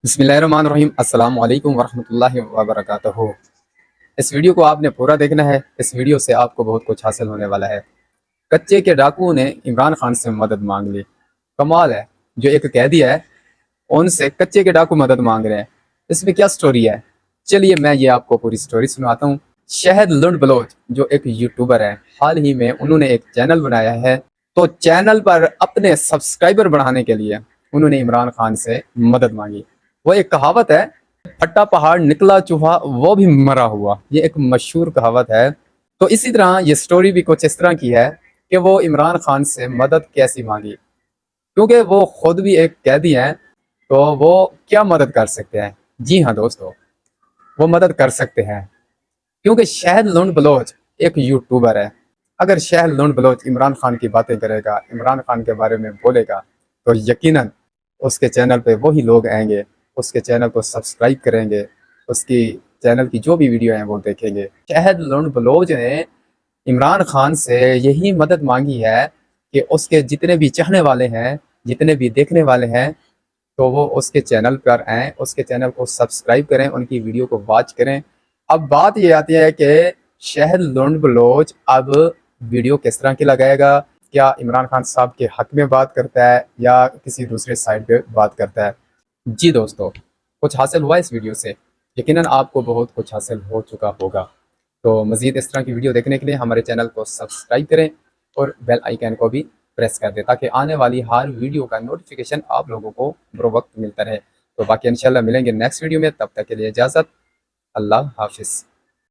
بسم اللہ الرحمن الرحیم السلام علیکم ورحمۃ اللہ وبرکاتہ۔ اس ویڈیو کو آپ نے پورا دیکھنا ہے، اس ویڈیو سے آپ کو بہت کچھ حاصل ہونے والا ہے۔ کچے کے ڈاکو نے عمران خان سے مدد مانگ لی، کمال ہے۔ جو ایک قیدی ہے ان سے کچے کے ڈاکو مدد مانگ رہے ہیں، اس میں کیا سٹوری ہے؟ چلیے میں یہ آپ کو پوری سٹوری سناتا ہوں۔ شہد لنڈ بلوچ جو ایک یوٹیوبر ہے، حال ہی میں انہوں نے ایک چینل بنایا ہے، تو چینل پر اپنے سبسکرائبر بڑھانے کے لیے انہوں نے عمران خان سے مدد مانگی۔ وہ ایک کہاوت ہے، پھٹا پہاڑ نکلا چوہا وہ بھی مرا ہوا، یہ ایک مشہور کہاوت ہے۔ تو اسی طرح یہ سٹوری بھی کچھ اس طرح کی ہے کہ وہ عمران خان سے مدد کیسی مانگی، کیونکہ وہ خود بھی ایک قیدی ہیں، تو وہ کیا مدد کر سکتے ہیں؟ جی ہاں دوستو، وہ مدد کر سکتے ہیں، کیونکہ شہد لنڈ بلوچ ایک یوٹیوبر ہے۔ اگر شہد لنڈ بلوچ عمران خان کی باتیں کرے گا، عمران خان کے بارے میں بولے گا، تو یقیناً اس کے چینل پہ وہی لوگ آئیں گے، اس کے چینل کو سبسکرائب کریں گے، اس کی چینل کی جو بھی ویڈیو ہیں وہ دیکھیں گے۔ شہد لنڈ بلوچ نے عمران خان سے یہی مدد مانگی ہے کہ اس کے جتنے بھی چاہنے والے ہیں، جتنے بھی دیکھنے والے ہیں، تو وہ اس کے چینل پر آئیں، اس کے چینل کو سبسکرائب کریں، ان کی ویڈیو کو واچ کریں۔ اب بات یہ آتی ہے کہ شہد لنڈ بلوچ اب ویڈیو کس طرح کی لگائے گا؟ کیا عمران خان صاحب کے حق میں بات کرتا ہے یا کسی دوسرے سائٹ پہ بات کرتا ہے؟ جی دوستو، کچھ حاصل ہوا اس ویڈیو سے؟ یقیناً آپ کو بہت کچھ حاصل ہو چکا ہوگا۔ تو مزید اس طرح کی ویڈیو دیکھنے کے لیے ہمارے چینل کو سبسکرائب کریں اور بیل آئیکن کو بھی پریس کر دیں، تاکہ آنے والی ہر ویڈیو کا نوٹیفیکیشن آپ لوگوں کو بر وقت ملتا رہے۔ تو باقی انشاءاللہ ملیں گے نیکسٹ ویڈیو میں، تب تک کے لیے اجازت، اللہ حافظ۔